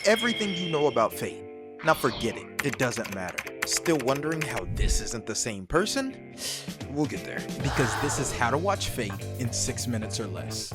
like everything you know about Fate. Now forget it, it doesn't matter. Still wondering how this isn't the same person? We'll get there. Because this is how to watch Fate in 6 minutes or less.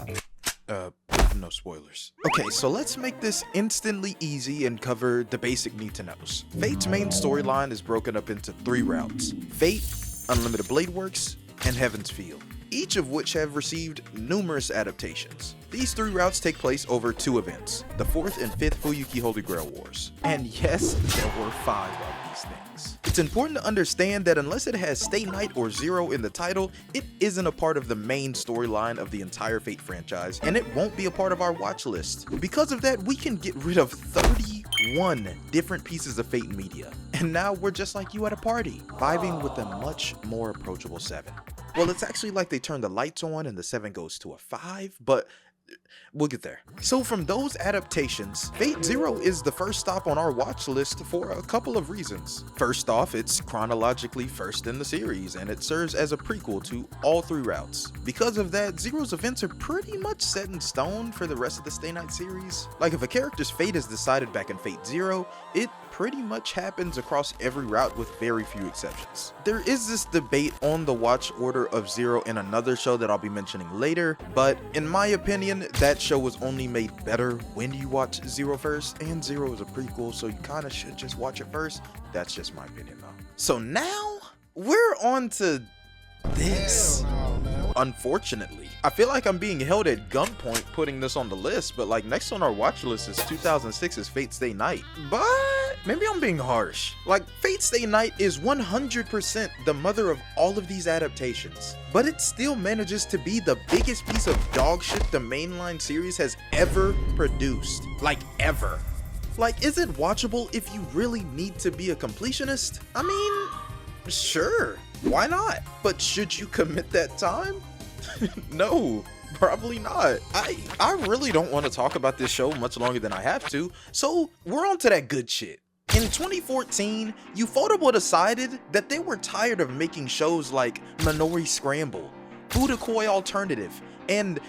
No spoilers. Okay, so let's make this instantly easy and cover the basic need to knows. Fate's main storyline is broken up into 3 routes: Fate, Unlimited Blade Works, and Heaven's Feel, each of which have received numerous adaptations. These 3 routes take place over 2 events, the 4th and 5th Fuyuki Holy Grail Wars. And yes, there were 5 of these things. It's important to understand that unless it has Stay Night or Zero in the title, it isn't a part of the main storyline of the entire Fate franchise, and it won't be a part of our watch list. Because of that, we can get rid of 31 different pieces of Fate media. And now we're just like you at a party, vibing with a much more approachable 7. Well, it's actually like they turn the lights on and the 7 goes to a 5, but we'll get there. So from those adaptations, Fate Zero is the first stop on our watch list for a couple of reasons. First off, it's chronologically first in the series, and it serves as a prequel to all 3 routes. Because of that, Zero's events are pretty much set in stone for the rest of the Stay Night series. Like if a character's fate is decided back in Fate Zero, it pretty much happens across every route with very few exceptions. There is this debate on the watch order of Zero in another show that I'll be mentioning later, but in my opinion, that show was only made better when you watch Zero first, and Zero is a prequel, so you kinda should just watch it first. That's just my opinion though. So now, we're on to this. Unfortunately, I feel like I'm being held at gunpoint putting this on the list, but like next on our watch list is 2006's Fate Stay Night. But maybe I'm being harsh. Like Fate Stay Night is 100% the mother of all of these adaptations, but it still manages to be the biggest piece of dog shit the mainline series has ever produced. Like ever. Like, is it watchable if you really need to be a completionist? I mean, sure, why not? But should you commit that time? No, probably not. I really don't want to talk about this show much longer than I have to, so we're on to that good shit. In 2014, Ufotable decided that they were tired of making shows like Minori Scramble, Budokoi Alternative, and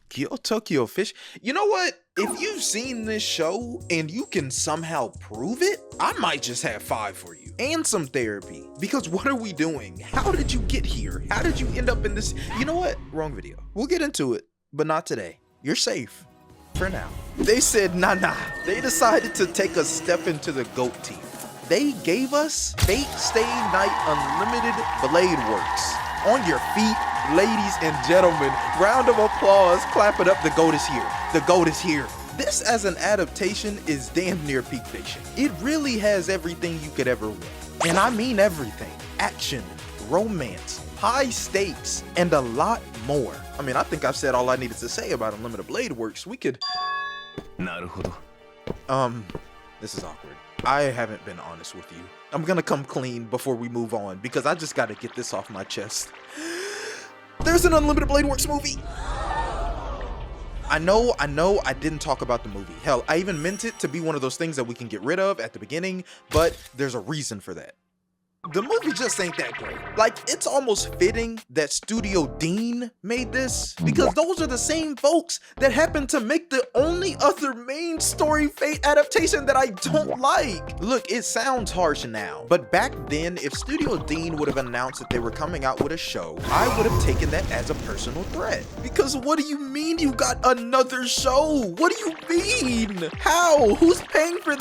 Kyo Tokyo Fish. You know what? If you've seen this show and you can somehow prove it, I might just have 5 for you. And some therapy. Because what are we doing? How did you get here? How did you end up in this? You know what? Wrong video. We'll get into it, but not today. You're safe. For now. They said nah. They decided to take a step into the goat teeth. They gave us Fate Stay Night Unlimited Blade Works. On your feet, ladies and gentlemen. Round of applause. Clap it up. The GOAT is here. The GOAT is here. This as an adaptation is damn near peak fiction. It really has everything you could ever want. And I mean everything. Action, romance, high stakes, and a lot more. I mean, I think I've said all I needed to say about Unlimited Blade Works. We could... This is awkward. I haven't been honest with you. I'm gonna come clean before we move on because I just gotta get this off my chest. There's an Unlimited Blade Works movie! I know I didn't talk about the movie. Hell, I even meant it to be one of those things that we can get rid of at the beginning, but there's a reason for that. The movie just ain't that great. Like, it's almost fitting that Studio Dean made this, because those are the same folks that happen to make the only other main story Fate adaptation that I don't like. Look, it sounds harsh now, but back then, if Studio Dean would have announced that they were coming out with a show, I would have taken that as a personal threat. Because what do you mean you got another show? What do you mean? How? Who's paying for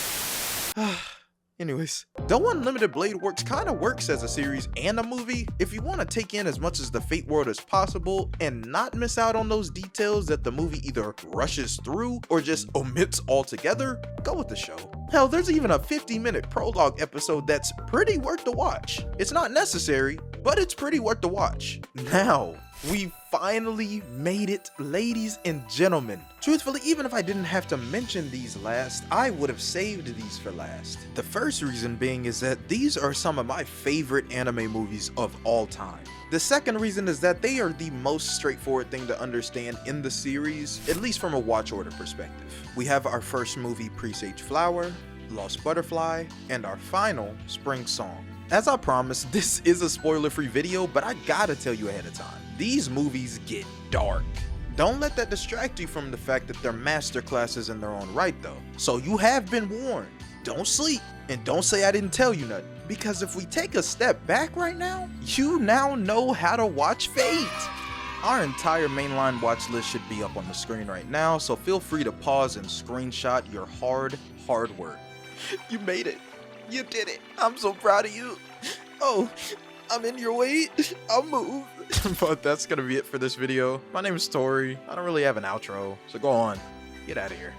Anyways, though Unlimited Blade Works kind of works as a series and a movie, if you want to take in as much as the Fate world as possible and not miss out on those details that the movie either rushes through or just omits altogether, go with the show. Hell, there's even a 50-minute prologue episode that's pretty worth the watch. It's not necessary, but it's pretty worth the watch. Now, we finally made it, ladies and gentlemen. Truthfully, even if I didn't have to mention these last, I would have saved these for last. The first reason being is that these are some of my favorite anime movies of all time. The second reason is that they are the most straightforward thing to understand in the series, at least from a watch order perspective. We have our first movie, Presage Flower, Lost Butterfly, and our final, Spring Song. As I promised, this is a spoiler-free video, but I gotta tell you ahead of time. These movies get dark. Don't let that distract you from the fact that they're masterclasses in their own right though. So you have been warned. Don't sleep, and don't say I didn't tell you nothing. Because if we take a step back right now, you now know how to watch Fate. Our entire mainline watch list should be up on the screen right now, so feel free to pause and screenshot your hard work. You made it. You did it. I'm so proud of you. Oh, I'm in your way. I'll move. But that's gonna be it for this video. My name is Tori. I don't really have an outro, so go on. Get out of here.